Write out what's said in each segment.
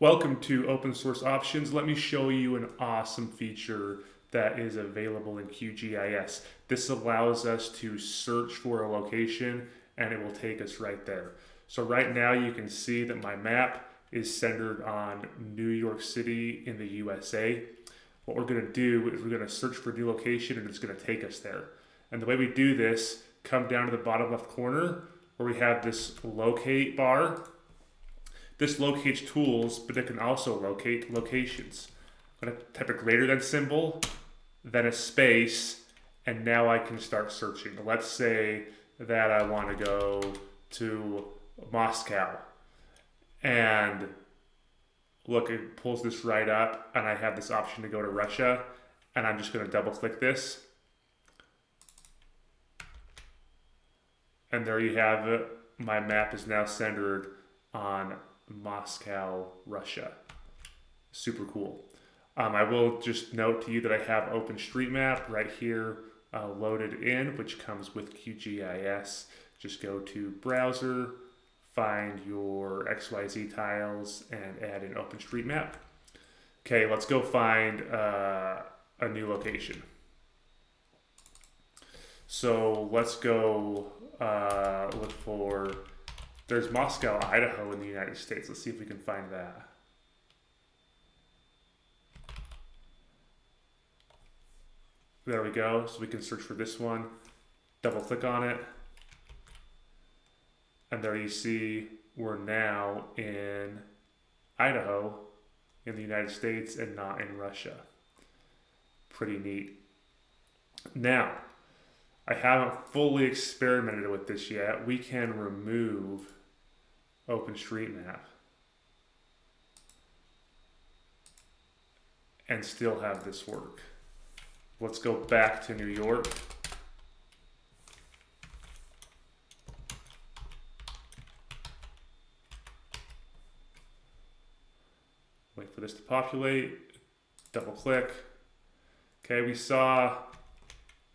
Welcome to Open Source Options. Let me show you an awesome feature that is available in QGIS. This allows us to search for a location and it will take us right there. So right now you can see that my map is centered on New York City in the USA. What we're going to do is we're going to search for a new location and it's going to take us there. And the way we do this, come down to the bottom left corner where we have this locate bar. This locates tools, but it can also locate locations. I'm going to type a greater than symbol, then a space, and now I can start searching. Let's say that I want to go to Moscow. And look, it pulls this right up, and I have this option to go to Russia, and I'm just going to double click this. And there you have it. My map is now centered on Moscow, Russia. Super cool. I will just note to you that I have OpenStreetMap right here loaded in, which comes with QGIS. Just go to Browser, find your XYZ tiles, and add in OpenStreetMap. Okay, let's go find a new location. So let's go look for, there's Moscow, Idaho in the United States. Let's see if we can find that. There we go. So we can search for this one, double click on it. And there you see we're now in Idaho in the United States and not in Russia. Pretty neat. Now, I haven't fully experimented with this yet. We can remove OpenStreetMap and still have this work. Let's go back to New York. Wait for this to populate, double click. Okay, we saw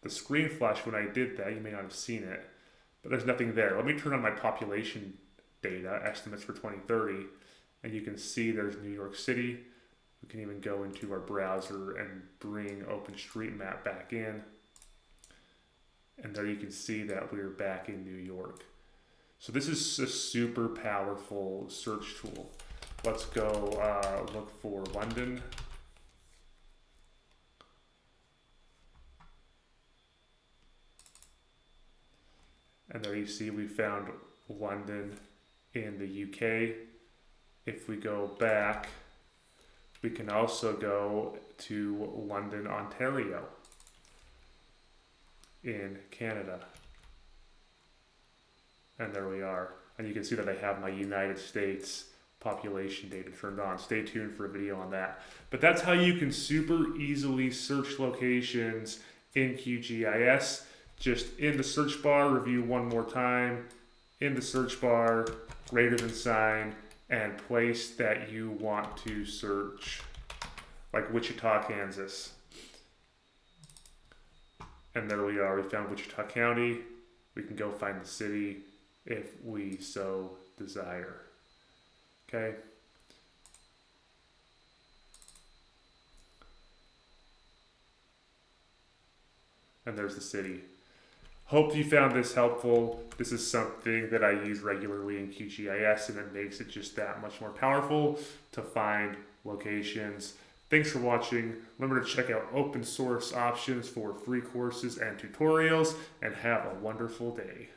the screen flash when I did that. You may not have seen it, but there's nothing there. Let me turn on my population data, estimates for 2030, and you can see there's New York City. We can even go into our browser and bring OpenStreetMap back in. And there you can see that we're back in New York. So this is a super powerful search tool. Let's go look for London. And there you see we found London in the UK. If we go back, we can also go to London, Ontario in Canada. And there we are. And you can see that I have my United States population data turned on. Stay tuned for a video on that. But that's how you can super easily search locations in QGIS. Just in the search bar, review one more time. In the search bar, greater than sign, and place that you want to search, like Wichita, Kansas. And there we are, we found Wichita County. We can go find the city if we so desire. Okay. And there's the city. Hope you found this helpful. This is something that I use regularly in QGIS, and it makes it just that much more powerful to find locations. Thanks for watching. Remember to check out open source options for free courses and tutorials, and have a wonderful day.